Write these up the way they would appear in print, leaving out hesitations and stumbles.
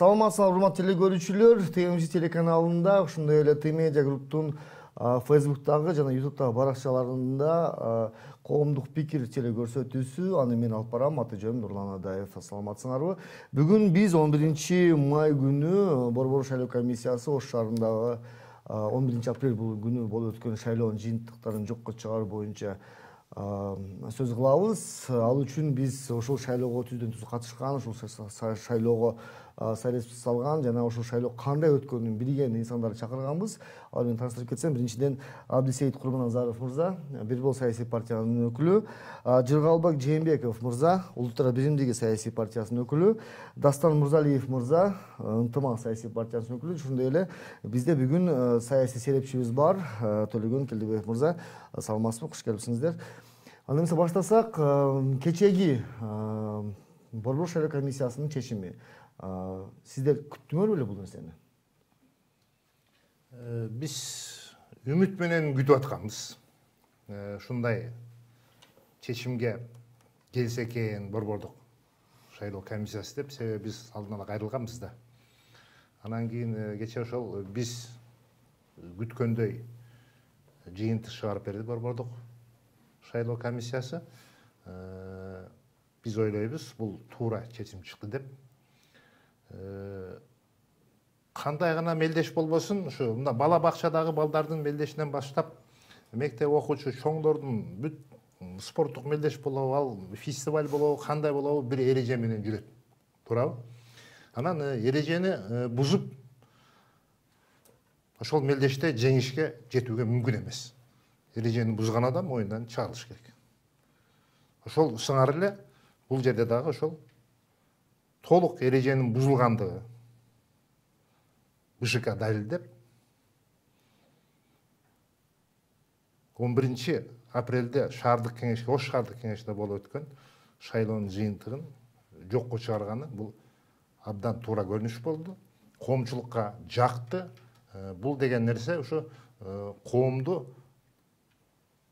Саламатсызбы, урматтуу телекөрүүчүлөр, ТМЖ телеканалында, ошондой эле Т-Медиа групптун Facebook'тагы жана YouTube'тагы баракчаларында коомдук пикир телекөрсөтүүсү, аны мен алып барам, аты жөнүм Нурлан Адаев. Саламатсыңарбы? Бүгүн биз 11 май күнү Борбор шайлоо комиссиясы Ош шаарындагы 11 апрель күнү болуп өткөн шайлоонун жыйынтыктарын жокко чыгаруу боюнча сөз кылабыз. Ал үчүн биз ошол шайлоого түздөн түз катышкан, ошол шайлоого сайреспи салган жана ошол шайлоо кандай өткөнүн билген инсандарды чакырганбыз. Ал менен тааныштырып кетсем, биринчиден Абдисейит Курманазаров мырза, Бир Бол саясий партиянын өкүлү, Жыргалбек Жээнбеков мырза, Улуттар биримдиги саясий партиясынын өкүлү, Дастан Мурзалиев мырза, Ынтымак саясий партиясынын өкүлү. Ошондой эле бизде бүгүн саясий серепчибиз бар, Төлөгөн Келдибаев мырза. Саламатсызбы, куш келипсиңиздер. Анда эмесе баштасак, кечеги Борбор шайлоо комиссиясынын чечими. Сиздер күттүңөр беле бул нерсени? Биз үмүт менен күтүп атканбыз. Ушундай чечимге келсе экен Борбордук шайлоо комиссиясы деп, себеби биз алдын ала кайрылганбыз да. Анан кийин кечээ ошол биз күткөндөй жыйынтык чыгарып берди Борбордук шайлоо комиссиясы. Биз ойлойбуз, бул туура чечим чыкты деп. Кандай гана мелдеш болбосун, ушу мына бала бакчадагы балдардын мелдешинен баштап, мектеп окуучу чоңдордун бүт спорттук мелдеш болобу, ал фестиваль болобу, кандай болобу, бир эреже менен жүрөт. Туурабы? Анан эрежени бузуп, ошол мелдеште жеңишке жетүүгө мүмкүн эмес. Эрежени бузган адам оюндан чыгарылыш керек. Ошол сыңар эле бул жерде дагы ошол толук эреженин бузулгандыгы БШК далилдеп 11 апрелде шаардык кеңешке, Ош шаардык кеңешинде болуп өткөн шайлоонун жыйынтыгын жокко чыгарганы бул абдан туура көрүнүш болду. Коомчулукка жакты. Бул деген нерсе ушу коомду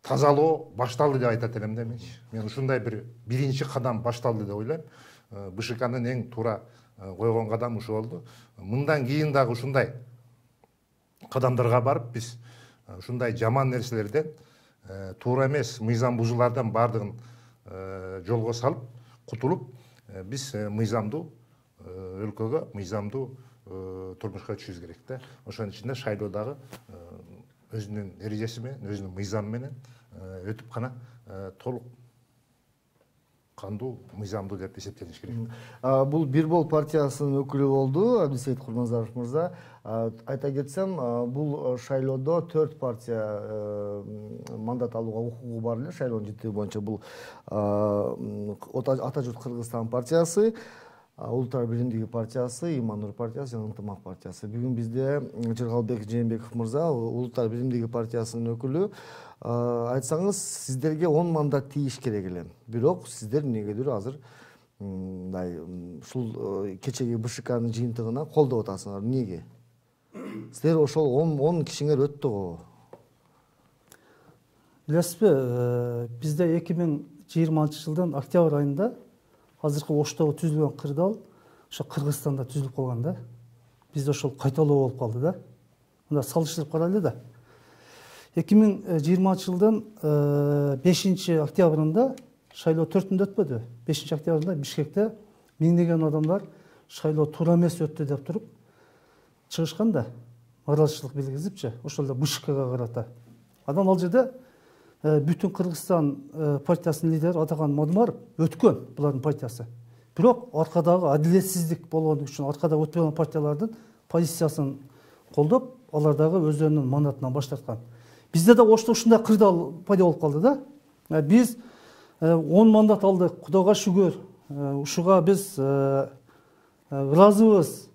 тазалоо башталды деп айтат элем да менчи. Мен ушундай биринчи кадам башталды деп ойлойм. БШКнын эң туура койгон кадамы ушу болду. Мындан кийин дагы ушундай кадамдарга барып, биз ушундай жаман нерселерден, туура эмес мыйзам бузуулардан бардыгын жолго салып, кутулуп, биз мыйзамдуу өлкөгө, мыйзамдуу турмушка түшүбүз керек да. Ошонун ичинде шайлоо дагы өзүнүн эрежеси менен, өзүнүн мыйзамы менен өтүп кана толук кандуу мыйзамдуу деп эсептелиш керек. Бул Бир Бол партиясынын өкүлү болду, Абдисейит Курманазаров мырза. Айта кетсем, бул шайлоодо 4 партия мандат алууга укугу бар эле. Шайлоонун жыйынтыгы боюнча бул Ата журт Кыргызстан партиясы, Улуттар биримдиги партиясы, Иман Нур партиясы жана Ынтымак партиясы. Бүгүн бизде Жыргалбек Жээнбеков мырза, Улуттар биримдиги партиясынын өкүлү. Айтсаңыз, сиздерге 10 мандат тийиш керек эле. Бирок сиздер эмнегедир азыр ушул кечеги БШКнын жыйынтыгына колдоп атасыңар. Эмнеге? Сиздер ошол 10 кишиңер өттү го. Билесизби, бизде 2020-жылдын октябрь айында азыркы Оштогу түзүлгөн кырдаал ошо Кыргызстанда түзүлүп калган да. Бизде ошол кайталоо болуп калды да. Мында салыштырып карайлы да. 2020-жылдын 5 октябрында шайлоо 4-үндө өтпөдү. 5 октябрында Бишкекте миңдеген адамдар шайлоо туура эмес өттү деп туруп чыгышкан да. Ыраазычылык билгизипчи, ошол эле БШКга карата. Анан ал жерде бүтүн Кыргызстан партиясынын лидери Атаган Мадумаров өткөн булардын партиясы. Бирок аркадагы адилетсиздик болгон үчүн аркада өтпөгөн партиялардын позициясын колдоп, алар дагы өздөрүнүн мандатынан баш тарткан. Бизде да Ошто ушундай кырдаал пайда болуп калды да. Биз 10 мандат алдык, Кудайга шүгүр. Ушуга биз ыраазыбыз.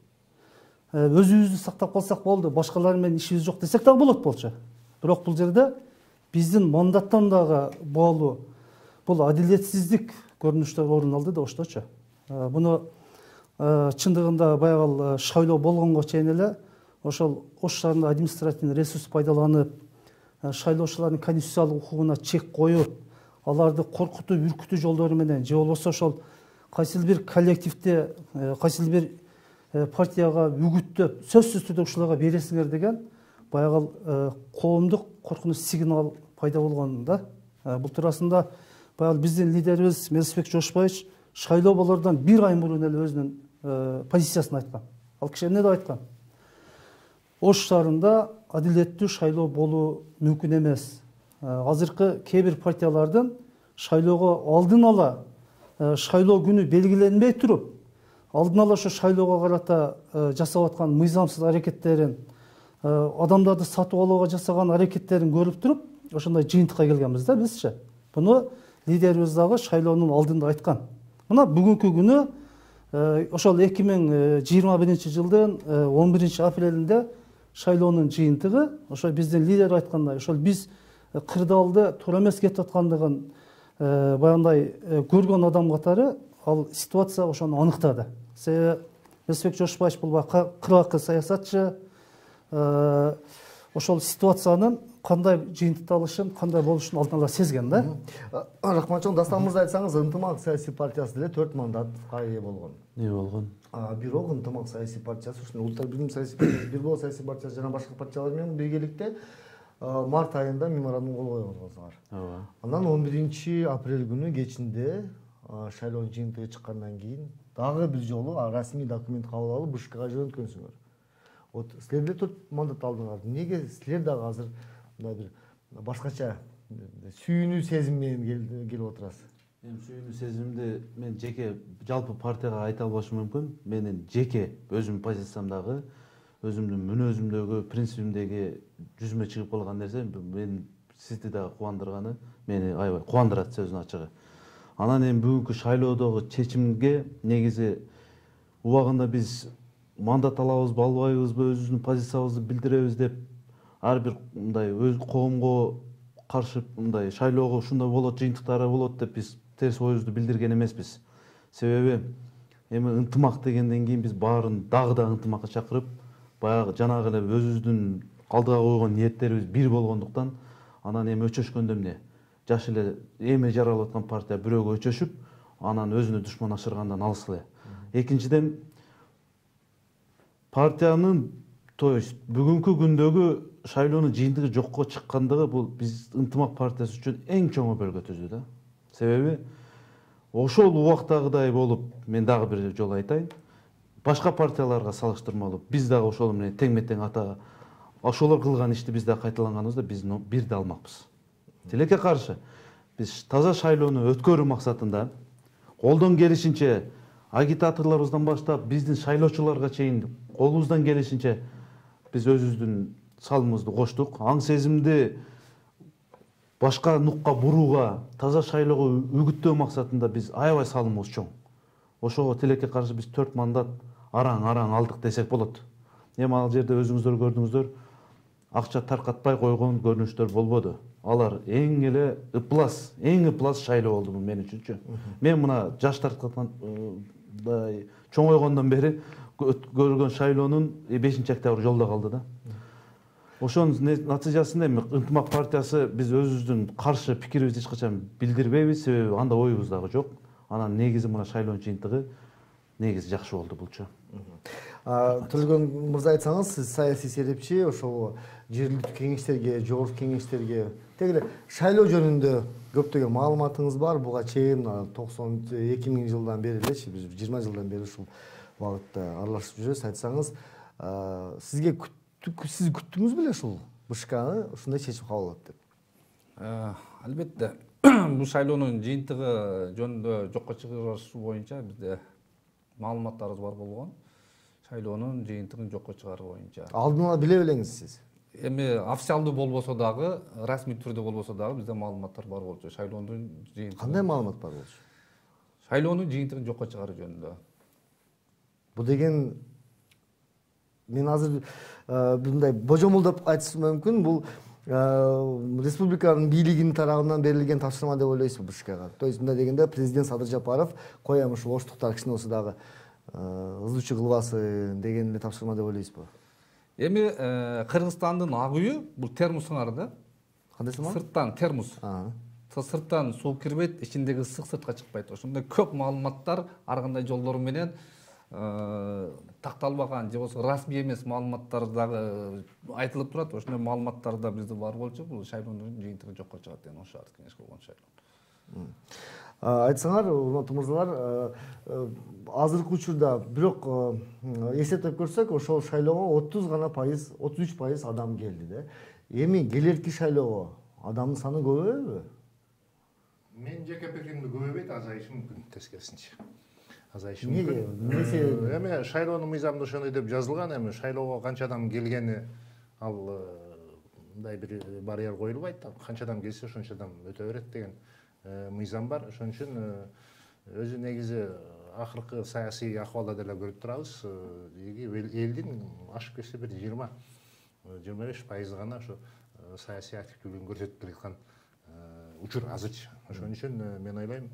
Өзүбүздү сактап калсак болду, башкалар менен ишибиз жок десек дагы болот болчу. Бирок бул жерде биздин мандаттан дагы баалуу бул адилетсиздик көрүнүштөр орун алды да Ошточу. Буну чындыгында баягы шайлоо болгонго чейин эле ошол Ош шаарында административный ресурс пайдаланып, шайлоочулардын конституциялык укугуна чек коюп, аларды коркутуп, үркүтүү жолдору менен, же болбосо ошол кайсыл бир коллективде, кайсыл бир партияга үгүттөп сөзсүз түрдө ушуларга бересиңер деген баягы коомдук коркунуч сигнал пайда болгон да. Бул туурасында баягы биздин лидерибиз Мелисбек Жошбаевич шайлоо болордон 1 ай мурун эле өзүнүн позициясын айткан. Ал киши эмне деп айткан? Ош шаарында адилеттүү шайлоо болуу мүмкүн эмес. Азыркы кээ бир партиялардын шайлоого алдын ала шайлоо күнү белгиленбей туруп, алдын ала ошо шайлоого карата жасап аткан мыйзамсыз аракеттерин, адамдарды сатып алууга жасаган аракеттерин көрүп туруп, ошондой жыйынтыкка келгенбиз да бизчи. Буну лидерибиз дагы шайлоонун алдында айткан. Мына бүгүнкү күнү ошол 2021 жылдын 11 апрелинде шайлоонун жыйынтыгы, ошо биздин лидер айткандай, ошол биз кырдаалды туура эмес кетип аткандыгын баягындай көргөн адам катары ал ситуация ошону аныктады. Себеби Мелисбек Жошбаевич бул кыргакы саясатчы, ошол ситуациянын кандай жыйынтыкталышын, кандай болушун алдын ала сезген да. Рахматчон, Дастан мырза, айтсаңыз, Ынтымак саясий партиясы деле 4 мандатка ээ болгон. Не болгон? Бирок Ынтымак саясий партиясы, ушул Улуттар бирим саясий партиясы, Бирбол саясий партиясы жана башка партиялар менен биргеликте март айында меморандум кол койгонсуңар. Ооба. Анан 11 апрель күнү кечинде шайлоонун жыйынтыгы чыккандан кийин дагы бир жолу расмий документ кабыл алып БШКга жөнөткөнсүңөр. Вот силер деле 4 мандат алдыңар. Неге силер дагы азыр мындай бир башкача сүйүнүү сезим менен келип отурасыз? Эми сүйүнүү сезимди мен жеке жалпы партияга айта албашым мүмкүн. Менин жеке өзүмдүн позициямдагы, өзүмдүн мүнөзүмдөгү, принцибимдеги жүзүмө чыгып калган нерсе мен сизди дагы кубандырганы мени аябай кубандырат сөзүнүн ачыгы. Анан эми бүгүнкү шайлоодогу чечимге негизи убагында биз мандат алабызбы, албайбызбы, өзүбүздүн позициябызды билдиребиз деп ар бир мындай өз коомго каршы мындай шайлоого ушундай болот, жыйынтыктары болот деп биз терс оюбузду билдирген эмеспиз. Себеби эми ынтымак дегенден кийин биз баарын дагы да ынтымакка чакырып, баягы жанагы эле өзүбүздүн алдыга койгон ниеттерибиз бир болгондуктан анан эми өчөшкөндө эмне? Жаш эле эми жаралып аткан партия бирөөгө өчөшүп, анан өзүнө душман ашыргандан алыс эле. Экинчиден партиянын, то есть бүгүнкү күндөгү шайлоонун жыйынтыгы жокко чыккандыгы бул биз ынтымак партиясы үчүн эң чоң өбөлгө түзүү да. Себеби ошол убактагыдай болуп, мен дагы бир жолу айтайын, башка партияларга салыштырмалуу биз дагы ошол менен тең-метең ата ошолор кылган ишти биз да кайталаганыбызда биз бирде алмакпыз. Тилекке каршы биз таза шайлоону өткөрүү максатында колдон келишинче агитаторлорубуздан баштап биздин шайлоочуларга чейин колубуздан келишинче биз өзүбүздүн салымыбызды коштук. Аң сезимди башка нукка бурууга, таза шайлоого үгүттөө максатында биз аябай салымыбыз чоң. Ошого тилекке каршы биз 4 мандат араң алдык десек болот. Эми ал жерде өзүңүздөр көрдүңүздөр, акча таркатпай койгон көрүнүштөр болбоду. Алар эң эле эң ыплас шайлоо болду мен үчүнчү. Мен мына жаш тарткан чоңойгондон бери көргөн шайлоонун 5 октябрь жолдо калды да. Ошонун натыйжасында эми Ынтымак партиясы биз өзүбүздүн каршы пикирибизди эч качан билдирбейбиз, себеби анда оюбуз дагы жок. Анан негизи мына шайлоонун жыйынтыгы негизи жакшы болду булчу. Төлгөн мырза, айтсаңыз, сиз саясий серепчи, ошол жергиликтүү кеңештерге, жогорку кеңештерге теги шайлоо жөнүндө көптөгөн маалыматыңыз бар. Буга чейин 2000 жылдан бери элечи, биз 20 жылдан бери ушул багытта аралашып жүрөбүз. Айтсаңыз, сиз күттүңүз беле ушул БШКны ушундай чечим кабыл алат деп? Албетте, бул шайлоонун жыйынтыгы жөнүндө жокко чыгарышы боюнча бизде маалыматтарыбыз бар болгон. Шайлоонун жыйынтыгын жокко чыгаруу боюнча. Алдын ала биле белеңиз сиз? Эми официалдуу болбосо дагы, расмий түрдө болбосо дагы бизде маалыматтар бар болчу. Шайлоонун жыйынтыгы. Кандай маалымат бар болчу? Шайлоонун жыйынтыгын жокко чыгаруу жөнүндө. Бул деген мен азыр мындай божомолдоп айтышым мүмкүн, бул республиканын бийлигинин тарабынан берилген тапшырма деп ойлойсузбу БШКга? То есть мындай дегенде президент Садыр Жапаров коем ушул оштуктар кичине болсо дагы ызуучу кылбасы деген эле тапшырма деп ойлойсузбу? Эми Кыргызстандын ак үйү бул термосуңар да. Кандай сыман? Сырттан термос. Сырттан суу кирбейт, ичиндеги ысык сыртка чыкпайт. Ошондой көп маалыматтар ар кандай жолдор менен такталбаган же болбосо расмий эмес маалыматтар дагы айтылып турат. Ошондой маалыматтар да бизде бар болчу. Бул шайлоонун жыйынтыгы жокко чыгат деген ошо шаардык кеңеш кылган шайлоо. Айтсаңар, урматтуу мырзалар, азыркы учурда бирок эсептеп көрсөк, ошол шайлоого 33% адам келди да. Эми келерки шайлоого адамдын саны көбөйбү? Мен жеке пикиримди көбөйбөйт, азайышы мүмкүн тескерисинче. Азайышы Неге? мүмкүн. Эми шайлоонун мыйзамында ошондой деп жазылган, эми шайлоого канча адам келгени ал мындай бир барьер коюлбайт. Канча адам келсе ошончо адам өтө берет деген мыйзам бар. Ошон үчүн өзү негизи акыркы саясий акыбалда деле көрүп турабыз. Элдин ашып кетсе бир 20-25% гана ошо саясий активдүүлүгүн көрсөтүп келаткан учур азырчы. Ошон үчүн мен ойлойм,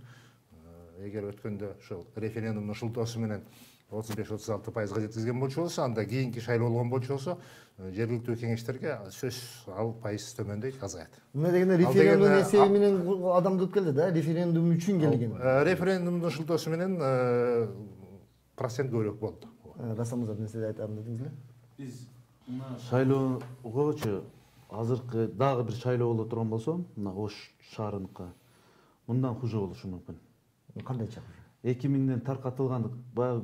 эгер өткөндө ошол референдумдун шылтоосу менен 35-36%га жеткизген болчу болсо, анда кийинки шайлоо болгон болчу болсо, жергиликтүү кеңештерге сөз ал пайыз төмөндөйт, азаят. Эмне дегенде референдум эсеби менен адам көп келди да, референдум үчүн келген. Референдумдун шылтоосу менен процент көбүрөөк болду. Расам мырза, нерсе айтам дедиңизби? Биз мына шайлоогочу азыркы дагы бир шайлоо боло турган болсо, мына Ош шаарыныкы мындан хуже болушу мүмкүн. Кандайча? 2000ден таркатылган баягы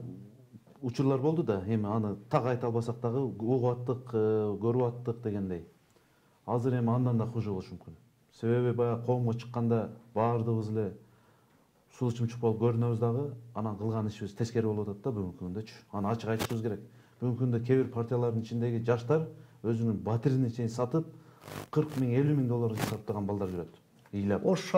учурлар болду да, эми аны так айта албасак дагы угуп аттык, көрүп аттык дегендей. Азыр эми андан да хуже болушу мүмкүн. Себеби баягы коомго чыкканда баардыгыбыз эле суу ичимчик болуп көрүнөбүз дагы, анан кылган ишибиз тескери болуп атат да бүгүнкү күндөчү. Аны ачык айтышыбыз керек. Бүгүнкү күндө кээ бир партиялардын ичиндеги жаштар өзүнүн батирин чейин сатып 40 000, 50 000 доллар сатпаган балдар жүрөт. Ош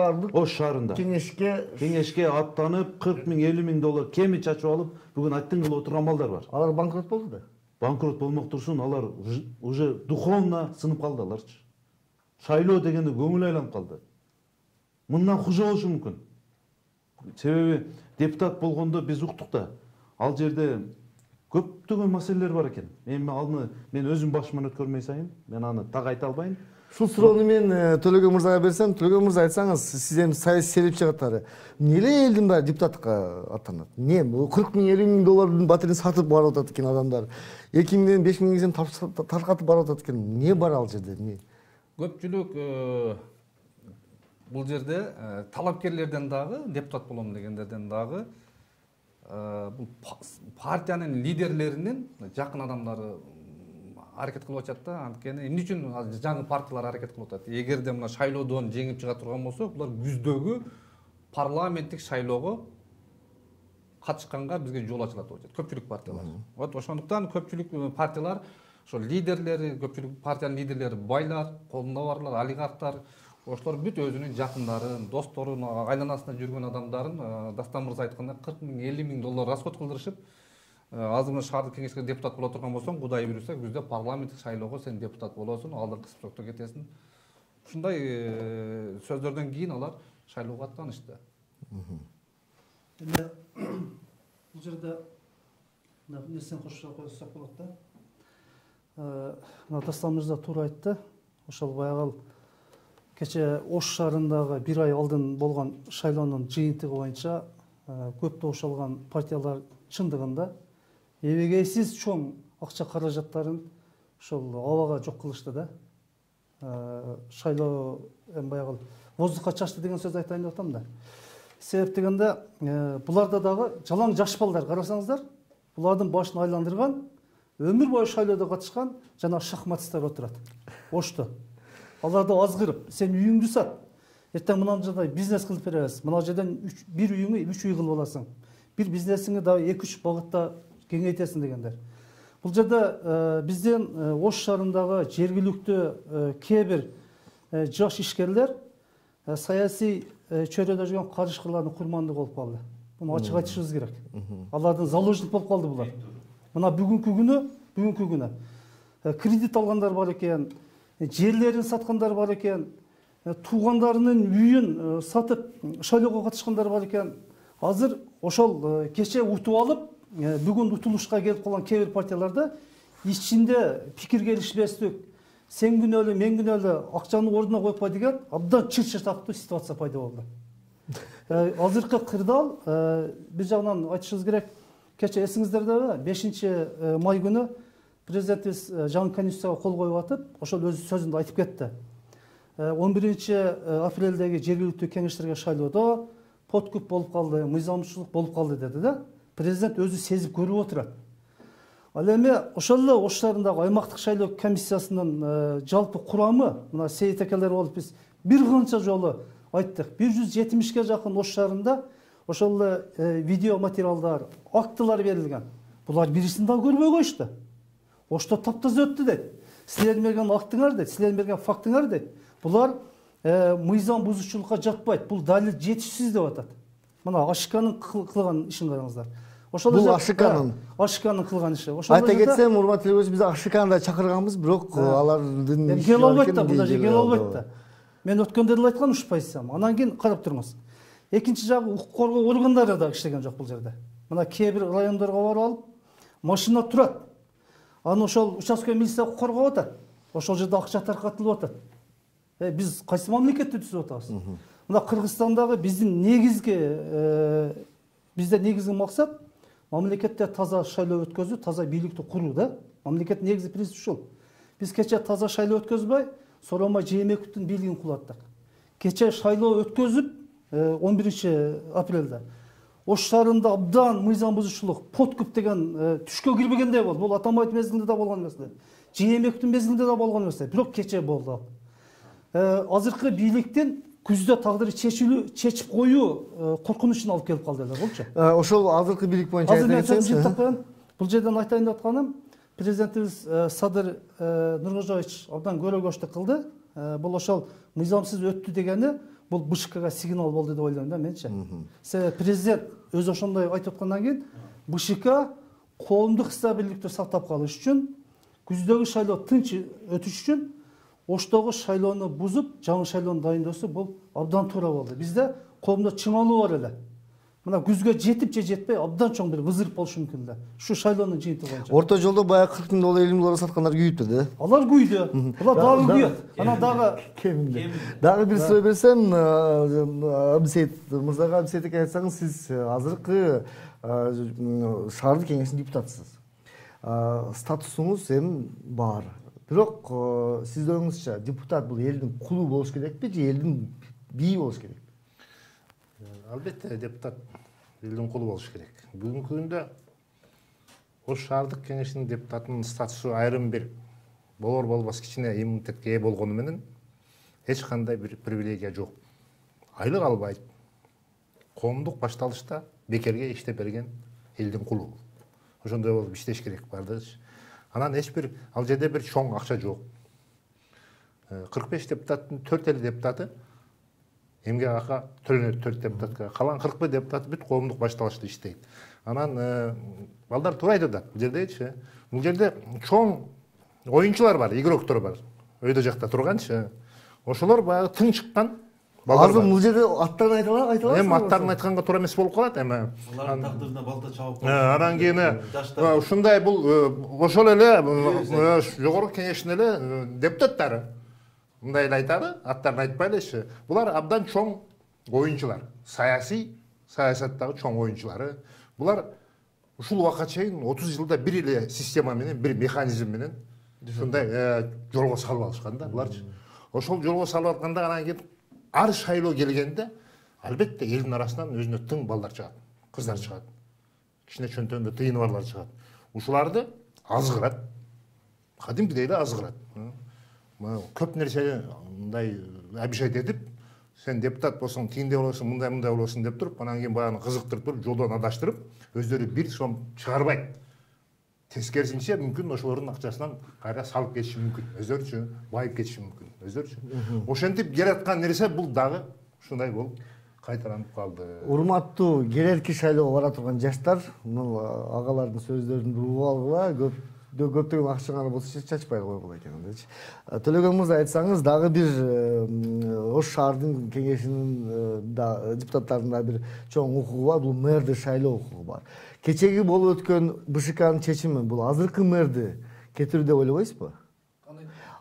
шаарында кеңешке аттанып 40 000, 50 000 доллар кеми чачып алып, бүгүн аттын кылып отурган балдар бар. Алар банкрот болду да. Банкрот болмок турсун, алар уже духовно сынып калды аларчы. Шайлоо дегенде көңүл айланып калды. Мындан хуже болушу мүмкүн. Себеби депутат болгондо биз уктук да, ал жерде көптөгөн маселелер бар экен. Мен өзүм башыман өткөрмөй сайын, мен аны так айта албайм. Ушул суроону мен Төлөгөн мырзага берсем, Төлөгөн мырза, айтсаңыз, сиз эми саясий серепчи катары эмне элдин баары депутатка аттанат? Эмне 40 000, 50 000 доллардын батирин сатып барып атат экен адамдар. 2000ден 5000 таркатып барып атат экен. Эмне бар ал жерде? Эмне? Көпчүлүк бул жерде талапкерлерден дагы, депутат болом дегендерден дагы бул партиянын лидерлеринин жакын адамдары аракет кылып атат да. Анткени эмне үчүн жаңы партиялар аракет кылып атат? Эгерде мына шайлоодон жеңип чыга турган болсо, булар күздөгү парламенттик шайлоого катышканга бизге жол ачылат деп атат көпчүлүк партиялар. Вот ошондуктан көпчүлүк партиялар, ошо лидерлери, көпчүлүк партиянын лидерлери байлар, колунда барлар, олигархтар, ошолор бүт өзүнүн жакындарын, досторун, айланасында жүргөн адамдарын Дастан мырза айткандай 40 000, 50 000 доллар расход кылдырышып, азыр шаардык кеңешке депутат боло турган болсоң, Кудай буйруса, күздө парламенттик шайлоого сен депутат болосуң, алдыңкы срокто кетесиң. Ушундай сөздөрдөн кийин алар шайлоого аттанышты. Эми бул жерде нерсени кошуп койсок болот да. Дастан мырза туура айтты. Ошол баягы кече Ош шаарындагы бир ай алдын болгон шайлоонун жыйынтыгы боюнча көп добуш партиялар чындыгында эбегейсиз чоң акча каражаттарын ошол абага жок кылышты да. Шайлоо баягы воздухка чачты деген сөз айтайын деп атам да. Себеп дегенде буларда дагы жалаң жаш балдар, карасаңыздар, булардын башын айландырган, өмүр бою шайлоодо катышкан жана шахматисттер отурат. Ошто. Аларды азгырып, сен үйүңдү сат. Эртең мына жерде бизнес кылып беребиз. Мына жерден бир үйүңө 3 үй кылып аласың. Бир бизнесиңи да 2-3 багытта кеңейтесиң дегендер. Бул жерде бизден Ош шаарындагы жергиликтүү кээ бир жаш ишкерлер саясий чөйрөдө жүргөн карышкырлардын курмандыгы болуп калды. Буну ачык айтышыбыз керек. Алардын заложник болуп калды булар. Мына бүгүнкү күнү кредит алгандар бар экен, жерлерин саткандар бар экен, туугандарынын үйүн сатып шайлоого катышкандар бар экен. Азыр ошол кече утуп алып, бүгүн утулушка келип калган кээ бир партияларда ичинде пикир келишпестик, сен күнөөлүү, мен күнөөлүү, акчаны ордуна койпой деген абдан чыр-чатактуу ситуация пайда болду. Азыркы кырдаал бир жагынан айтышыбыз керек, кече эсиңиздердеби 5 май күнү президентибиз жаңы конституцияга кол коюп атып, ошол өз сөзүндө айтып кетти. 11-апрелдеги жергиликтүү кеңештерге шайлоодо подкуп болуп калды, мыйзамчылык болуп калды деди да. Президент өзү сезип көрүп отурат. Ал эми ошол эле Ош шаарындагы аймактык шайлоо комиссиясынын жалпы курамы, мына Сейит экелер болуп биз бир канча жолу айттык. 170ге жакын Ош шаарында ошол эле видео материалдар, актылар берилген. Булар бирисин да көрбөй коюшту. Ошто таптаза өттү дейт. Силердин берген актыңар дейт, силердин берген фактыңар дейт. Булар мыйзам бузуучулукка жатпайт. Бул далил жетишсиз деп атат. Мына Ашыканын кылган ишин караңыздар. Ошол Бул Ашыканын кылган иши. Айта кетсем, урматтуу көрүүчү, биз Ашыканы да чакырганбыз, бирок алардын келе албайт да, бул жерге келе албайт да. Мен өткөндө деле айткам ушу позициям. Анан кийин карап туруңуз. Экинчи жагы укук коргоо органдары да иштеген жок бул жерде. Мына кээ бир райондорго барып алып, машина турат. Аны ошол участковый милиция коргоп атат. Ошол жерде акча таркатылып атат. Биз кайсы мамлекетти түзүп атабыз? Мына Кыргызстандагы биздин негизги максат мамлекетте таза шайлоо өткөзүү, таза бийликти куруу да. Мамлекеттин негизги принципи ушул. Биз кече таза шайлоо өткөзбөй, Сооронбай Жээнбековдун бийлигин кулаттык. Кече шайлоо өткөзүп 11-апрелде Ош шаарында абдан мыйзам бузуучулук, подкуп деген түшкө кирбегендей болду. Бул Атамбаевдин мезгилинде да болгон эмес. Жээнбековдун мезгилинде да болгон эмес. Бирок кече болду. Азыркы бийликтин күздө тагдыры чечип коюу коркунучуна алып келип калды эле болчу. Ошол азыркы бийлик боюнча айта кетсем, бул жерден айтайын деп атканым, президентибиз Садыр Нуркожоевич абдан көрөгөчтүк кылды. Бул ошол мыйзамсыз өттү дегени бул БШКга сигнал болду деп ойлойм да менчи. Себеби президент өзү ошондой айтып аткандан кийин БШК коомдук стабилдикти сактап калыш үчүн, күздөгү шайлоо тынч өтүш үчүн Оштогу шайлоону бузуп, жаңы шайлоону дайындоосу бул абдан туура болду. Бизде коомдо чыңалуу бар эле. Мына күзгө жетип же жетпей абдан чоң бир вызырып болушу мүмкүн да. Ушу шайлоонун жыйынтыгы боюнча. Орто жолдо баягы 40 миң доллар, 50 миң доллар саткандар күйүптү да. Алар күйдү. Булар дагы күйөт. Анан Дагы бир суроо берсем, Абдысейит мырзага, Абдысейит эке айтсаңыз, сиз азыркы шаардык кеңештин депутатысыз. Статусуңуз эми бар. Бирок сиздин оюңузча депутат бул элдин кулу болуш керекпи же элдин бийи болуш керекпи? Албетте депутат элдин кулу болуш керек. Бүгүнкү күндө Ош шаардык кеңешинин депутатынын статусу айрым бир болор болбос кичине иммунитетке ээ болгону менен эч кандай бир привилегия жок. Айлык албайт. Коомдук башталышта бекерге иштеп берген элдин кулу. Ошондой болуп иштеш керек бардыгычы. Анан эч бир ал жерде бир чоң акча жок. 45 депутаттын 4 депутаты эмгек акы төлөнөт 4 депутатка. Калган 41 депутат бүт коомдук башталышта иштейт. Анан балдар туура айтып атат. Бул жердечи. Бул жерде чоң оюнчулар бар, игроктор бар. Өйдө жакта турганчы. Ошолор баягы тың чыккан балдар. Азыр бул жерде аттарын айта аласызбы? Эми аттарын айтканга туура эмес болуп калат эми. Алардын тагдырына балта чабып. Анан кийин ушундай бул ошол эле жогорку кеңештин эле депутаттары мындай эле айтады, аттарын айтпай элечи. Булар абдан чоң оюнчулар, саясаттагы чоң оюнчулары. Булар ушул убакка чейин 30 жылда бир эле система менен, бир механизм менен ушундай жолго салып алышкан да буларчы. Ошол жолго салып атканда анан кийин ар шайлоо келгенде албетте элдин арасынан өзүнө тың балдар чыгат, кыздар чыгат. Кичине чөнтөгүндө тыйыны барлар чыгат. Ушуларды азгырат. Кадимкидей эле азгырат. Көп нерсе мындай обещать этип, сен депутат болсоң, тиңдей болосуң, мындай болосуң деп туруп, анан кийин баягы кызыктырып туруп, жолдон адаштырып, өздөрү бир сом чыгарбайт. Тескерисинче мүмкүн ошолордун акчасынан кайра салып кетиши мүмкүн. Өздөрүчү байып кетиши мүмкүн. Өздөрүчү. Ошентип келаткан нерсе бул дагы ушундай болуп кайталанып калды. Урматтуу келерки шайлоого бара турган жаштар, агалардын сөздөрүн угуп алгыла, көптөгөн акчаңар болсо чачпай койгула экен дечи. Төлөгөн мырза, айтсаңыз, дагы бир Ош шаардын кеңешинин депутаттарында бир чоң укугу бар, бул мэрди шайлоо укугу бар. Кечеги болуп өткөн БШКнын чечими бул азыркы мэрди кетирүү деп ойлобойсузбу?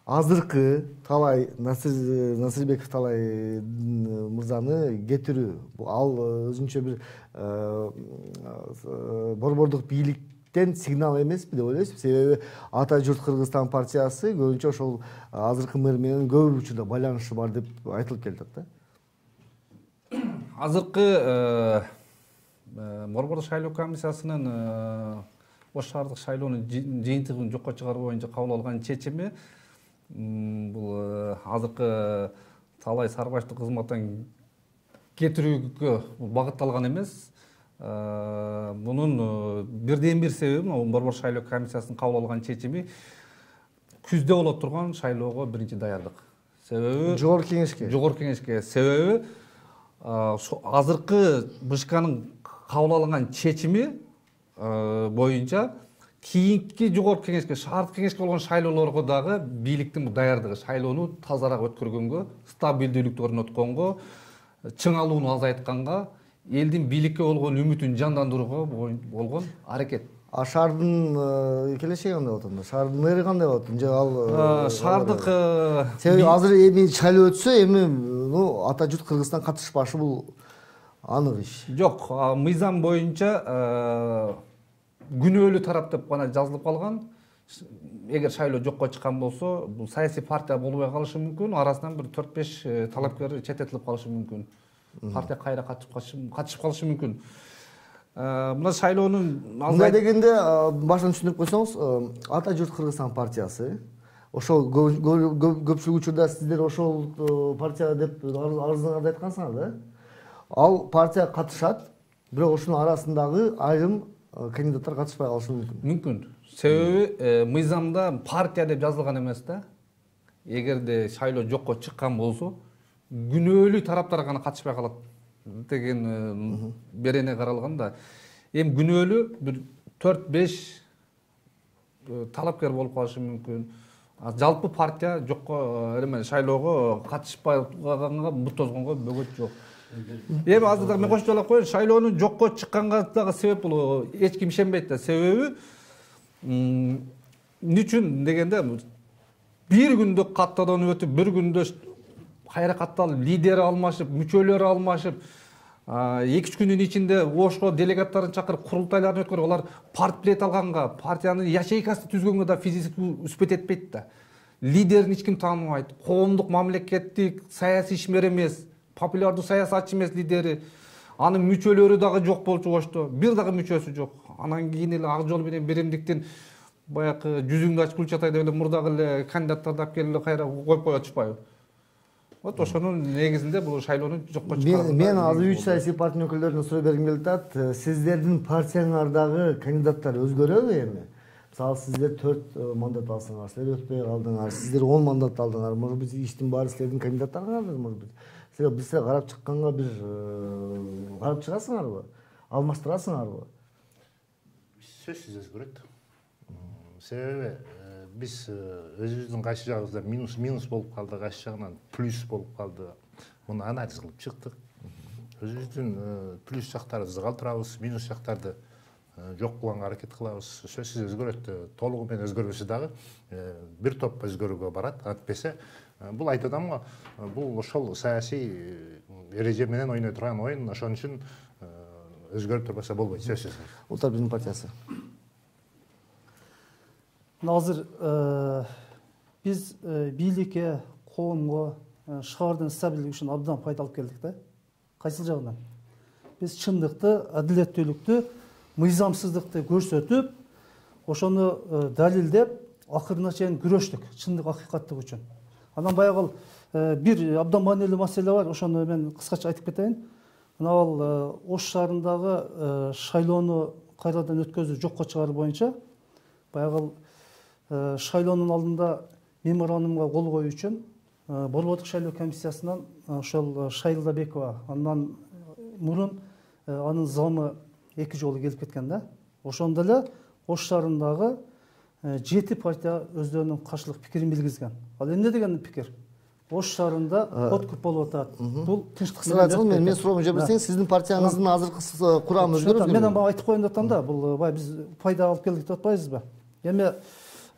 азыркы Талай Насырбеков Талай мырзаны кетирүү ал өзүнчө бир борбордук бийликтен сигнал эмеспи деп ойлойсузбу? Себеби Ата журт Кыргызстан партиясы көбүнчө ошол азыркы мэр менен көп учурда байланышы бар деп айтылып келатат да. Азыркы борбордук шайлоо комиссиясынын Ош шаардык шайлоонун жыйынтыгын жокко чыгаруу боюнча кабыл алган чечими бул азыркы Талай Сарыбаевди кызматтан кетирүүгө багытталган эмес. Мунун бирден бир себеби борбордук шайлоо комиссиясынын кабыл алган чечими күздө болот турган шайлоого биринчи даярдык. Себеби Жогорку кеңешке себеби азыркы БШКнын кабыл алган чечими боюнча кийинки жогорку кеңешке, шаардык кеңешке болгон шайлоолорго дагы бийликтин даярдыгы, шайлоону тазараак өткөргөнгө, стабилдүүлүктү орнотконго, чыңалууну азайтканга, элдин бийликке болгон үмүтүн жандандырууга болгон аракет. Шаардын келечеги кандай болот анда? Шаардын мэри кандай болот? Же ал шаардык себеби азыр эми шайлоо өтсө, эми Ата журт Кыргызстан катышпашы бул анык иш. Жок, мыйзам боюнча күнөөлүү тарап деп гана жазылып калган. Эгер шайлоо жокко чыккан болсо, бул саясий партия болбой калышы мүмкүн, арасынан бир 4-5 талапкер четтетилип калышы мүмкүн. Партия кайра катышып калышы мүмкүн. Мына шайлоонун мындай дегенде башынан түшүндүрүп койсоңуз, Ата журт Кыргызстан партиясы ошол көпчүлүк учурда сиздер ошол партия деп арызыңарда айткансыңар да? Ал партия катышат, бирок ошонун арасындагы айрым кандидаттар катышпай калышы мүмкүн. Мүмкүн. Себеби мыйзамда партия деп жазылган эмес да. Эгерде шайлоо жокко чыккан болсо, күнөөлүү тараптар гана катышпай калат деген берене каралган да. Эми күнөөлүү бир 4-5 талапкер болуп калышы мүмкүн. Жалпы партия жокко шайлоого катышпай калганга бут тозгонго бөгөт жок. Эми азыр дагы мен кошчулап коеюн, шайлоонун жокко чыкканга дагы себеп бул эч ким ишенбейт да. Себеби эмне үчүн дегенде бир күндө каттадан өтүп, бир күндө кайра катталып, лидери алмашып, мүчөлөрү алмашып, 2-3 күнүн ичинде Ошко делегаттарын чакырып, курултайларын өткөрүп, алар партбилет алганга, партиянын ячейкасын түзгөнгө да физически үспөт этпейт да. Лидерин эч ким тааныбайт, коомдук мамлекеттик саясий ишмер эмес, популярдуу саясатчы эмес лидери. Анын мүчөлөрү дагы жок болчу Ошто. Бир дагы мүчөсү жок. Анан кийин эле ак жол менен биримдиктин баягы жүзүңдү ачып кулчатай деп эле мурдагы эле кандидаттарды алып келип эле кайра коюп коюп атышпайбы? Вот ошонун негизинде бул шайлоону жокко чыгаруу. Мен азыр 3 саясий партиянын өкүлдөрүнө суроо бергим келип атат. Сиздердин партияңардагы кандидаттар өзгөрөбү эми? Мисалы сиздер 4 мандат алсаңар, силер өтпөй калдыңар, сиздер 10 мандат алдыңар. Может быть, иштин баары силердин кандидаттарыңарdır, может быть. Силер бизге карап чыкканга бир карап чыгасыңарбы? Алмаштырасыңарбы? Сөзсүз өзгөрөт. Себеби биз өзүбүздүн кайсы жагыбызда минус болуп калды, кайсы жагынан плюс болуп калды. Муну анализ кылып чыктык. Өзүбүздүн плюс жактарыбызды калтырабыз, минус жактарды жок кылганга аракет кылабыз. Сөзсүз өзгөрөт. Толугу менен өзгөрбөсө дагы бир топ өзгөрүүгө барат. Антпесе бул айтып атам го, бул ошол саясий эреже менен ойной турган оюн, ошон үчүн өзгөрүп турбаса болбойт, сөзсүз. Улуттар Бийлик партиясы. Азыр биз бийликке, коомго, шаардын стабилдиги үчүн абдан пайда алып келдик да. Кайсыл жагынан? Биз чындыкты, адилеттүүлүктү, мыйзамсыздыкты көрсөтүп, ошону далилдеп, акырына чейин күрөштүк, чындык акыйкаттык үчүн. Анан баягы бир абдан маанилүү маселе бар, ошону мен кыскача айтып кетейин. Мына ал Ош шаарындагы шайлоону кайрадан өткөзүү жокко чыгаруу боюнча баягы шайлоонун алдында меморандумга кол коюу үчүн борбордук шайлоо комиссиясынан ошол Шайлдабекова, андан мурун анын замы 2 жолу келип кеткен да. Ошондо эле Ош шаарындагы 7 партия өздөрүнүн каршылык пикирин билгизген. Ал эмне деген пикир? Ош шаарында подкуп болуп атат. Бул тынчтык менен. Мен суроомду жиберсең, сиздин партияңыздын азыркы курамы өзгөрөбү? Мен ага айтып коеюн деп атам да. Бул биз пайда алып келдик деп атпайбызбы? Эми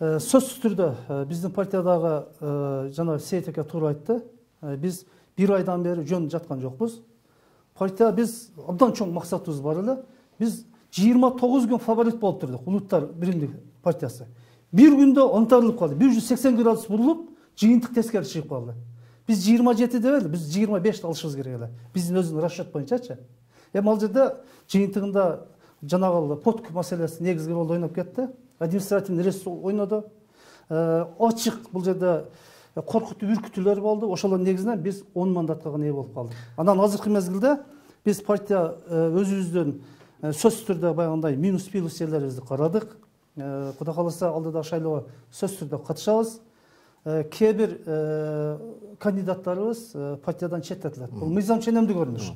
сөзсүз түрдө биздин партиядагы жана Сейит ака туура айтты. Биз 1 айдан бери жөн жаткан жокпуз. Партия биз абдан чоң максатыбыз бар эле. Биз 29 күн фаворит болуп турдук, Улуттар биримдик партиясы. Bir günde ontarılıp kaldı. 180 gradus burulup жыйынтык teskeri çıkıp kaldı. Biz 27 değil, biz 25 alışımız gerekiyor. Bizim özünün расчет боюнчачы. Ал жерде жыйынтыгында жанагы подкуп маселеси негизги ролду ойноп кетти. Административный ресурс ойноду. Ачык бул жерде коркутуу үркүтүүлөр болду. Ошолордун негизинен биз 10 мандатка ээ болуп калдык. Анан азыркы мезгилде биз партия өзүбүздүн сөзсүз түрдө баягындай минус плюс жерлерибизди карадык. Кудай кааласа алдыда шайлоого сөзсүз түрдө катышабыз. Кээ бир кандидаттарыбыз партиядан четтетилет. Бул мыйзам ченемдүү көрүнүш.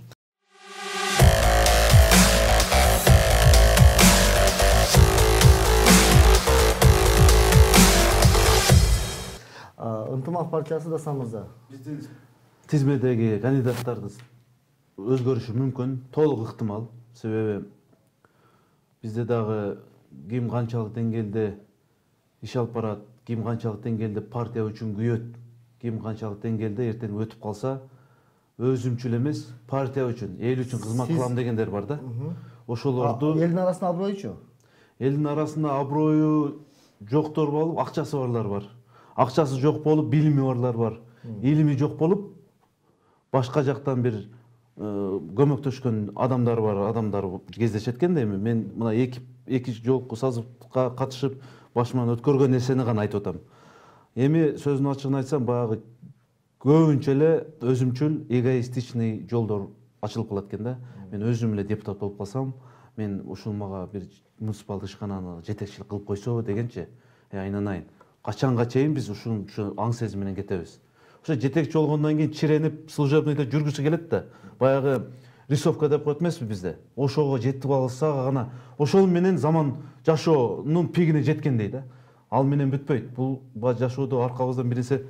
Ынтымак партиясы да Самырза. Биздин тизмедеги кандидаттардын өзгөрүшү мүмкүн, толук ыктымал. Себеби бизде дагы ким канчалык деңгээлде иш алып барат, ким канчалык деңгээлде партия үчүн күйөт, ким канчалык деңгээлде эртең өтүп калса өзүмчүл эмес, партия үчүн, эл үчүн кызмат кылам дегендер бар да. Ошолорду элдин арасында аброючу? Элдин арасында аброю жоктор болуп, акчасы барлар бар. Акчасы жок болуп, билими барлар бар. Илими жок болуп, башка жактан бир көмөктөшкөн адамдар бар, адамдар кездешет экен да эми. Мен мына эки жолку сазыкка катышып, башыман өткөргөн нерсени гана айтып атам. Эми сөзүн ачыгын айтсам, баягы көбүнчө эле өзүмчүл, эгоистичный жолдор ачылып калат экен да. Мен өзүм эле депутат болуп калсам, мен ушул мага бир муниципалдык ишкананы жетекчилик кылып койсо дегенчи, айнанайын. Качанга чейин биз ушу аң сезим менен кетебиз. Ошо жетекчи болгондон кийин чиренип, служебныйда жүргүсү келет да. Баягы рисовка деп коет эмеспи бизде. Ошого жетип алса гана, ошол менен заман жашоонун пигине жеткендей да. Ал менен бүтпөйт. Бул жашоодо аркабыздан бир нерсе,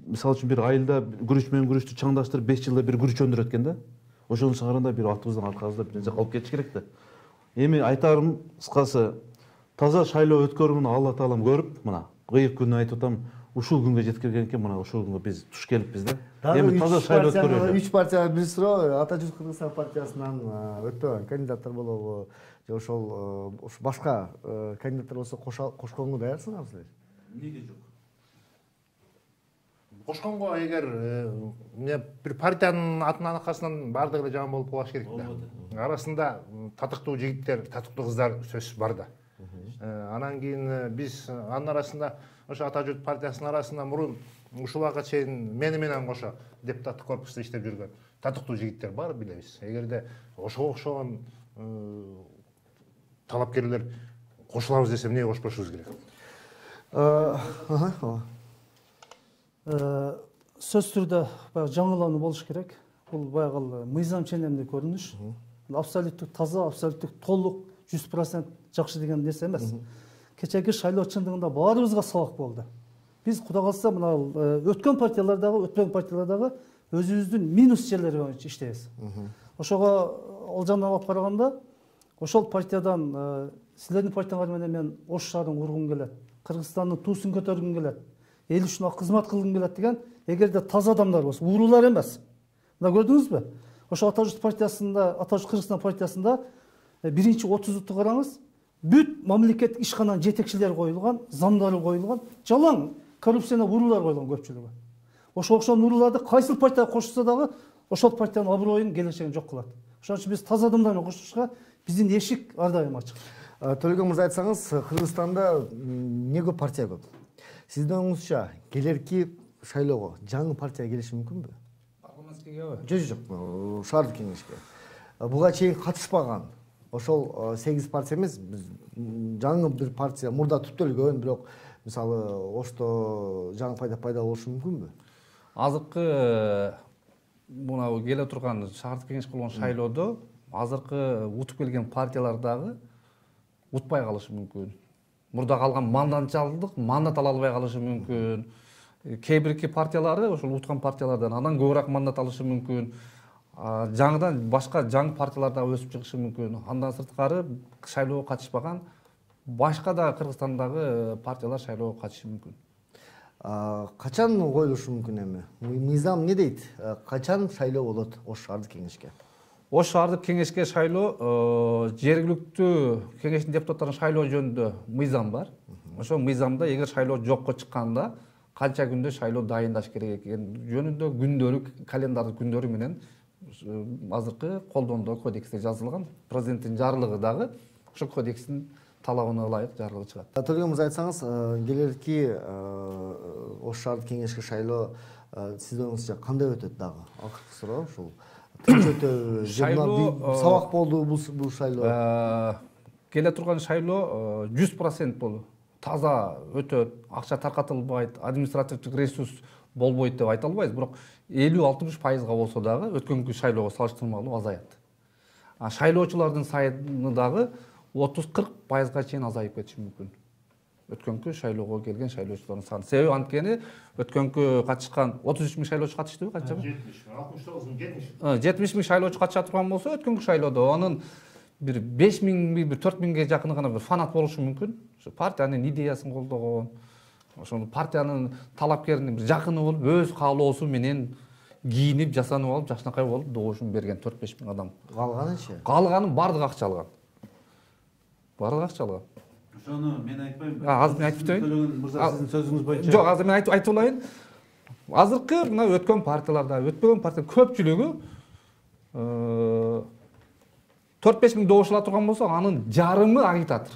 мисалы үчүн бир айылда күрүч менен күрүчтү чаңдаштырып 5 жылда бир күрүч өндүрөт экен да. Ошонун сыңарында бир артыбыздан аркабызда бир нерсе калып кетиш керек да. Эми айтарым кыскасы, таза шайлоо өткөрүүнү Алла таалам көрүп, мына кыйык күнү айтып атам, ушул күнгө жеткирген экен, мына ушул күнгө биз туш келиппиз да. Эми таза шайлоо өткөрөлү. 3 партия бир суроо, Ата Жүз Кыргызстан партиясынан өтпөгөн кандидаттар болобу, же ошол башка кандидаттар болсо кошконго даярсыңарбы силер? Эмнеге жок? Кошконго эгер бир партиянын атынан аркасынан баардыгы эле жаман болуп калбаш керек да. Арасында татыктуу жигиттер, татыктуу кыздар сөзсүз бар да. Анан кийин биз анын арасында ошо Ата Жүз партиясынын арасында мурун ушул убакка чейин мени менен кошо депутаттык корпуста иштеп жүргөн татыктуу жигиттер бар билебиз. Эгерде ошого окшогон талапкерлер кошулабыз десе эмнеге кошпошубуз керек? Сөз түрдө баягы жаңылануу болуш керек. Бул баягы мыйзам ченемдүү көрүнүш. Абсолюттук таза, абсолюттук толук 100% жакшы деген нерсе эмес. Кечеги шайлоо чындыгында баарыбызга сабак болду. Биз Кудай кааласа мына өткөн партиялардагы, өтпөгөн партиялардагы өзүбүздүн минус жерлери боюнча иштейбиз. Ошого ал жагынан алып караганда, ошол партиядан силердин партияңар менен мен Ош шаарын кургум келет, Кыргызстандын туусун көтөргүм келет, эл үчүн кызмат кылгым келет деген эгерде таза адамдар болсо, уурулар эмес. Мына көрдүңүзбү? Ошо Ата Жүз партиясында, Ата Жүз Кыргызстан партиясында биринчи 30-ту караңыз, бүт мамлекет ишкананын жетекчилери коюлган, замдары коюлган, жалаң коррупцияны уурулар коюлган көпчүлүгү. Ошол ууруларды кайсыл партияга кошулса дагы ошол партиянын аброюн, келечегин жок кылат. Ошон үчүн биз таза адамдар менен кошулушка биздин эшик ар дайым ачык. Төлөгөн мырза, айтсаңыз, Кыргызстанда эмне көп партия көп? Сиздин оюңузча келерки шайлоого жаңы партия келиши мүмкүнбү? Жок, шаардык кеңешке. Буга чейин катышпаган ошол 8 партия эмес, жаңы бир партия мурда түптөлгөн, бирок мисалы Ошто жаңы пайда болушу мүмкүнбү? Азыркы мына келе турган шаардык кеңеш болгон шайлоодо азыркы утуп келген партиялар дагы утпай калышы мүмкүн. Мурда калган мандатчылдык мандат ала албай калышы мүмкүн. Кээ бирки партиялары ошол уткан партиялардан андан көбүрөөк мандат алышы мүмкүн. Жаңыдан башка жаңы партиялар да өсүп чыгышы мүмкүн. Андан сырткары шайлоого катышпаган башка да Кыргызстандагы партиялар шайлоого катышышы мүмкүн. Качан коюлушу мүмкүн эми? Мыйзам не дейт? Качан шайлоо болот Ош шаардык кеңешке? Ош шаардык кеңешке шайлоо жергиликтүү кеңештин депутаттарын шайлоо жөнүндө мыйзам бар. Ошол мыйзамда эгер шайлоо жокко чыкканда канча күндө шайлоо дайындаш керек экени жөнүндө күндөрү, календардык күндөрү менен азыркы колдондо кодексте жазылган. Президенттин жарлыгы дагы ошол кодекстин талабына ылайык жарлыгы чыгат. Төлгөн мырза, айтсаңыз, келерки Ош шаардык кеңешке шайлоо сиздин оюңузча кандай өтөт дагы? Акыркы суроо ушул. Тынч өтөбү? Шайлоо сабак болду бул шайлоо? Келе турган шайлоо 100% болду. Таза өтөт, акча таркатылбайт, административдик ресурс болбойт деп айта албайбыз, бирок 50-60% болсо дагы өткөнкү шайлоого салыштырмалуу азаят. Шайлоочулардын саны дагы 30-40%га чейин азайып кетиши мүмкүн. Өткөнкү шайлоого келген шайлоочулардын саны. Себеби анткени өткөнкү катышкан 33 миң шайлоочу катыштыбы, канча? 70 миң шайлоочу катыша турган болсо, өткөнкү шайлоодо анын bir 5 миң, bir 4 миңге жакыны гана bir фанат болушу мүмкүн. Ошо партиянын идеясын колдогон, ошону партиянын талапкеринин bir жакыны болуп, өз каалоосу менен кийинип, жасанып алып, жакшынакай болуп добушун берген 4-5 миң адам. Калганычы? Калганын бардыгы акча алган. Бардыгы акча алган. Ошону мен айтпайм. Азыр мен айтып өтөйүн. Төлөгөн мырза, сиздин сөзүңүз боюнча. Жок, азыр мен айтып алайын. Азыркы мына өткөн партияларда, өтпөгөн партия көпчүлүгү 4-5 миң добуш ала турган болсо, анын жарымы агитатор.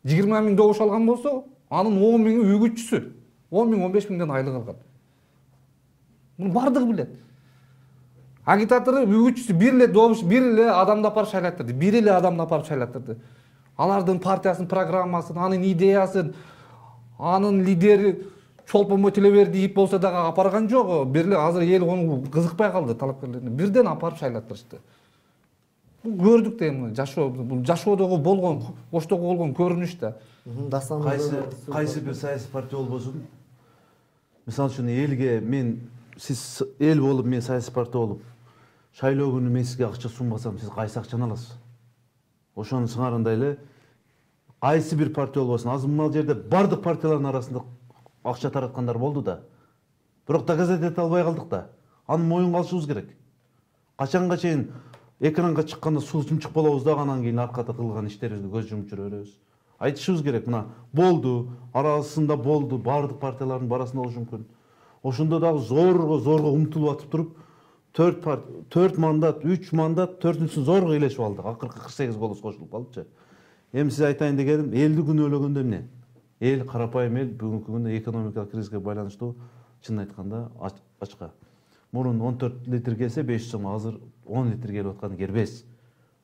20 миң добуш алган болсо, анын 10 миңи үгүтчүсү. 10 миң, 15 миңден айлык алган. Муну бардыгы билет. Агитатору, үгүтчүсү бир эле добуш, бир эле адамды апарып шайлаттырды. Бир эле адамды апарып шайлаттырды. Алардын партиясынын программасын, анын идеясын, анын лидери чолпонмо телебер дейip болсо дагы апарган жок. Бир эле азыр эл ону кызыкпай калды, талапкерлерин. Бирден апарып шайлаттырышты. Көрдүк да эми жашоо, бул жашоодогу болгон, Оштогу болгон көрүнүш да. Кайсы бир саясий партия болбосун. Мисалы үчүн элге сиз эл болуп, мен саясий партия болуп, шайлоо күнү мен сизге акча сунбасам, сиз кайсы акчаны аласыз? Ошонун сыңарындай эле кайсы бир партия болбосун, азыр мына жерде бардык партиялардын арасында акча тараткандар болду да. Бирок доказать эте албай калдык да. Аны моюнга алышыбыз керек. Качанга чейин экранга чыкканда суу чымчык болобуз дагы анан кийин аркада кылган иштерибизди көз жумуп жүрө беребиз. Айтышыбыз керек, мына болду, арасында болду, бардык партиялардын арасында болушу мүмкүн. Ошондо дагы зорго умтулуп атып туруп, 4 мандат, 3 мандат, 4-үнсүн зорго илешип алдык. Акыркы 48 голос кошулуп калдычы. Эми сиз айтайын дегеним, элди күнөөлөгөндө эмне? Эл, карапайым эл бүгүнкү күндө экономикалык кризиске байланыштуу, чынын айтканда, ачка. Мурун 14 литр келсе 500 сом, азыр 10 литр келип атканы кербес.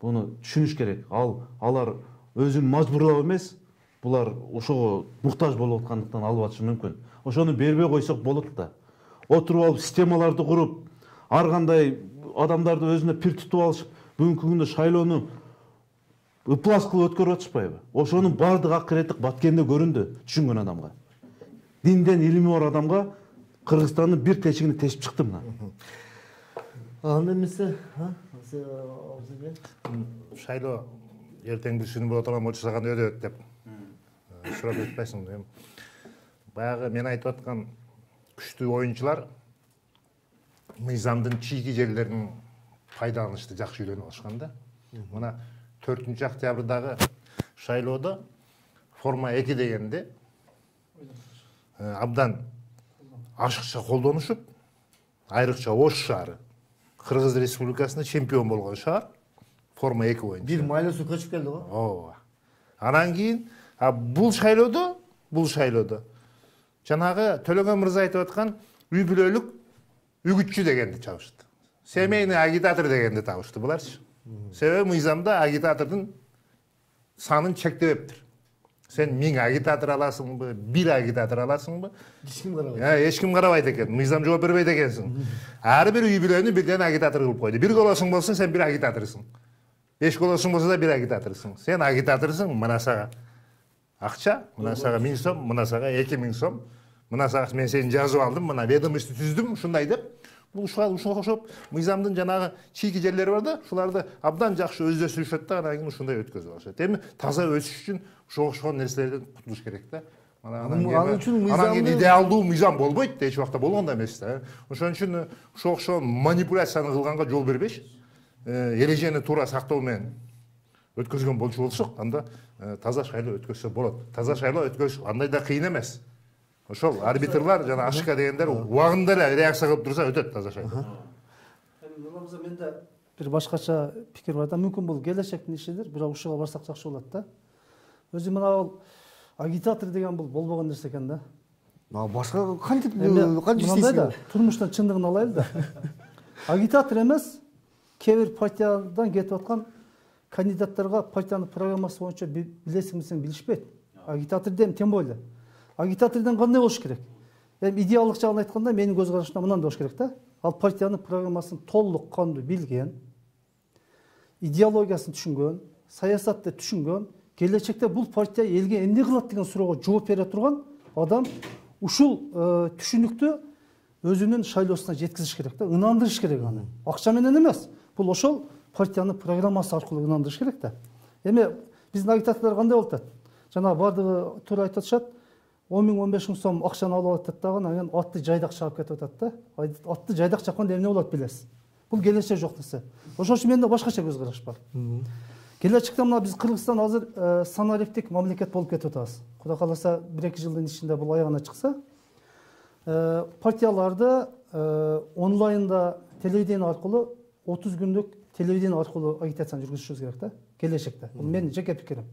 Буну түшүнүш керек. Алар өзүн мажбурлап эмес, булар ошого муктаж болуп аткандыктан алып атышы мүмкүн. Ошону бербей койсок болот да. Отуруп алып системаларды куруп, ар кандай адамдарды өзүнө пир тутуп алышып, бүгүнкү күндө шайлоону ыплас кылып өткөрүп атышпайбы? Ошонун бардык акыретик баткенде көрүндү, түшүнгөн адамга. Динден илими бар адамга Кыргызстандын бир тешигине тешип чыкты мына. Анда эмесе, Шайлоо эртең түшүнүп отурган болчу саган өтөт деп сурап өтпөйсүң. Баягы мен айтып аткан күчтүү оюнчулар мыйзамдын чийги жерлерин пайдаланышты жакшы үйрөнүп алышкан да. Мына 4-октябрдагы шайлоодо форма 2 дегенде абдан ашыкча колдонушуп, айрыкча Ош шаары Кыргыз Республикасында чемпион болгон шаар форма 2 боюнча. Бир майлосу көчүп келди го. Ооба. Анан кийин бул шайлоодо жанагы Төлөгөн мырза айтып аткан үй бүлөлүк үгүтчү дегенди чабышты. Семейный агитатор дегенди табышты буларчы. Себеби мыйзамда агитатордун санын чектебептир. Сен 1000 агитатор аласыңбы, 1 агитатор аласыңбы? Эчким карабайт. Эчким карабайт экен. Мыйзам жооп бербейт экенсиң. Ар бир үй бүлөнү бирден агитатор кылып койду. Бир голосуң болсо сен 1 агитаторсуң. 5 голосуң болсо да 1 агитаторсуң. Сен агитаторсуң, мына сага акча, мына сага 1000 сом, мына сага 2000 сом, мына сага мен сени жазып алдым, мына ведомство түздүм, ушундай деп бул ушуга окшоп мыйзамдын жанагы чийки жерлери бар да, ушуларды абдан жакшы өздөштүрүшөт да, анан кийин ушундай өткөзүп алышат. Эми таза өсүш үчүн ушуга окшогон нерселерден кутулуш керек да. Анан кийин идеалдуу мыйзам болбойт, эч убакта болгон да эмес да. Ошон үчүн ушуга окшогон манипуляцияны кылганга жол бербеш, эрежени туура сактоо менен өткөзгөн болчу болсок, анда таза шайлоо өткөзсө болот. Таза шайлоо өткөзүш андай да кыйын эмес. Ошол арбитрлар жана ашка дегендер убагында эле реакция кылып турса өтөт таза шайлоо. Эми менде бир башкача пикир бар да, мүмкүн бул келечектин ишидир, бирок ушуга барсак жакшы болот да. Өзү мына агитатор деген бул болбогон нерсе экен да. Башка кантип мындай да, турмуштан чындыгын алайлы да. Агитатор эмес, кээ бир партиядан кетип аткан кандидаттарга партиянын программасы боюнча билесиңби десең билишпейт. Агитатор дем тем более. Агитатордон кандай болуш керек? Эми идеалдык жагын айтканда менин көз карашымда мындай болуш керек да. Ал партиянын программасын толук кандуу билген, идеологиясын түшүнгөн, саясатты түшүнгөн, келечекте бул партия элге эмне кылат деген суроого жооп бере турган адам ушул түшүнүктү өзүнүн шайлоосуна жеткизиш керек да, ынандырыш керек аны. Акча менен эмес. Бул ошол партиянын программасы аркылуу ынандырыш керек да. Эми биздин агитаторлор кандай болуп атат? Жана бардыгы туура айтып атышат. 10 миң 15 миң сом акчаны алып атат дагы, анан атты жайдак чагып кетип атат да. Атты жайдак чакканда эмне болот билесиз? Бул келечек жок нерсе. Ошон үчүн менде башкача көз караш бар. Келечекте мына биз Кыргызстан азыр санариптик мамлекет болуп кетип атабыз. Кудай кааласа 1-2 жылдын ичинде бул аягына чыкса, партияларды онлайнда телевидение аркылуу 30 күндүк телевидение аркылуу агитацияны жүргүзүшүбүз керек да. Келечекте. Бул менин жеке пикирим.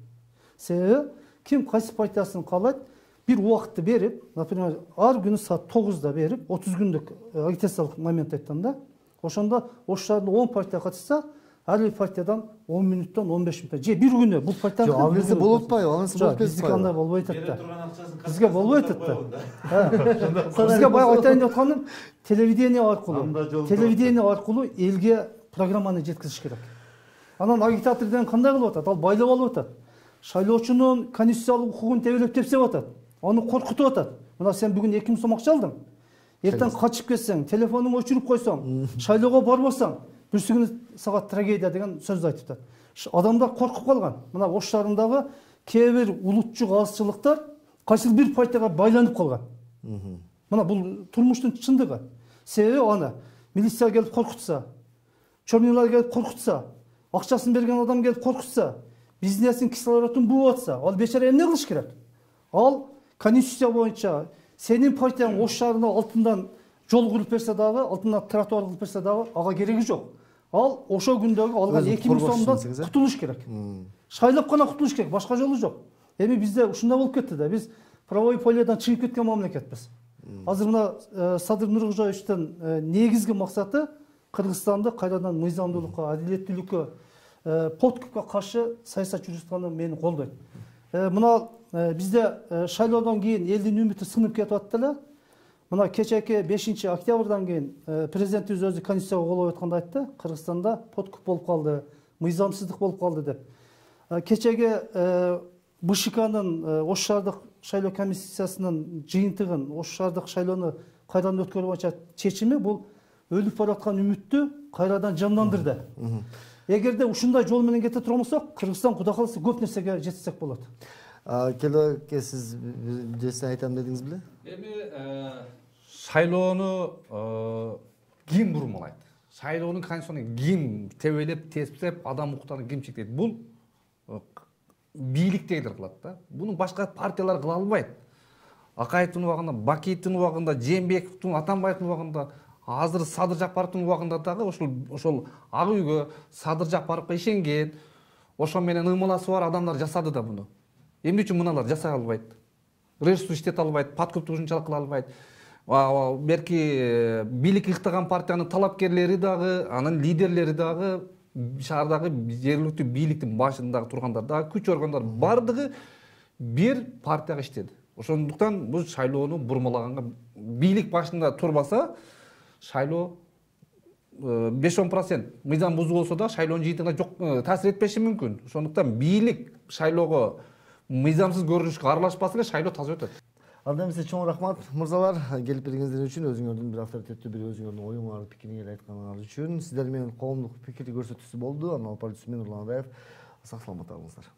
Себеби ким кайсы партиясын каалайт, бир убакытты берип, например, ар күнү саат 9-да берип, 30 күндүк агитациялык момент айтканда, ошондо ош шаарында 10 партия катышса, ар бир партиядан 10 мүнөттөн 15 мүнөт. Же бир күнү бул партиянын ал нерсе болуп атпайбы? Ал нерсе болуп кетпейби? Биздики андай болбойт да. Бизге болбойт да. Бизге баягы айтайын деп атканым, телевидение аркылуу элге программаны жеткизиш керек. Анан агитатор деген кандай кылып атат? Ал байлап алып атат. Шайлоочунун конституциялык укугун тебелеп тепсеп атат. Аны коркутуп атат. Мына сен бүгүн 2 миң сом акча алдың. Эртең качып кетсең, телефонуңду өчүрүп койсоң, шайлоого барбасаң, бүрсү күнү сага трагедия деген сөздү айтып атат. Адамдар коркуп калган. Мына ош шаарындагы кээ бир улутчу калысчылыктар кайсыл бир партияга байланып калган. Мына бул турмуштун чындыгы. Себеби аны милиция келип коркутса, чөмүлөр келип коркутса, акчасын берген адам келип коркутса, бизнесин кислородун буып атса, ал бечара эмне кылыш керек? Ал конституция боюнча сенин партияң ош шаарында алтындан жол куруп берсе дагы, алтындан тротуар кылып берсе дагы, ага кереги жок. Ал ошол күндөгү алган 2 миң сомдон кутулуш керек. Шайлап гана кутулуш керек, башка жолу жок. Эми бизде ушундай болуп кетти да, биз правовой поледан чыгып кеткен мамлекетпиз. Азыр мына Садыр Нуркожоевичтин негизги максаты Кыргызстанды кайрадан мыйзамдуулукка, адилеттүүлүккө, подкупка каршы саясат жүргүзүп атканын мени колдойт. Мына бизде шайлоодон кийин элдин үмүтү сынып кетип атты эле. Мына кечээки 5 октябрдан кийин президентибиз өзү конституцияга кол коюп атканда айтты, Кыргызстанда подкуп болуп калды, мыйзамсыздык болуп калды деп. Кечээги БШКнын ош шаардык шайлоо комиссиясынын жыйынтыгын, ош шаардык шайлоону кайрадан өткөрүү боюнча чечими бул өлүп бараткан үмүттү кайрадан жандандырды. Эгерде ушундай жол менен кете турган болсок, Кыргызстан кудай кааласа көп нерсеге жетсек болот. Келоке сиз нерсе айтам дедиңиз беле? Эми шайлоону ким бурмалайт? Шайлоонун конституцияны ким тебелеп, тепсеп, адам укуктарын ким чектейт? Бул бийликтегилер кылат да. Буну башка партиялар кыла албайт. Акаевдин убагында, Бакиевдин убагында, Жээнбековдун, Атамбаевдин убагында, азыр Садыр Жапаровдун убагында дагы ошол ак үйгө Садыр Жапаровго ишенген, ошо менен ымыласы бар адамдар жасады да буну. Эмне үчүн мыналар жасай албайт? Ресурс иштете албайт, подкуп ушунчалык кыла албайт. Берки бийлик ыктаган партиянын талапкерлери дагы, анын лидерлери дагы, шаардагы жергиликтүү бийликтин башындагы тургандар дагы, күч органдар бардыгы бир партияга иштеди. Ошондуктан бул шайлоону бурмалаганга бийлик башында турбаса, шайлоо 5-10% мыйзам бузуу болсо да шайлоонун жыйынтыгына жок таасир этпеши мүмкүн. Ошондуктан бийлик шайлоого мыйзамсыз көрүнүшкө аралашпаса эле шайлоо таза өтөт. Анда эмесе чоң рахмат мырзалар, келип бергениңиздер үчүн, өзүңөрдүн бир авторитеттүү, бир өзүңөрдүн оюңарды, пикириңерди айтканыңар үчүн. Сиздер менен коомдук пикир көрсөтүүсү болду. Анын алып баруучусу мен Нурлан Адаев. Сак саламат болуңуздар.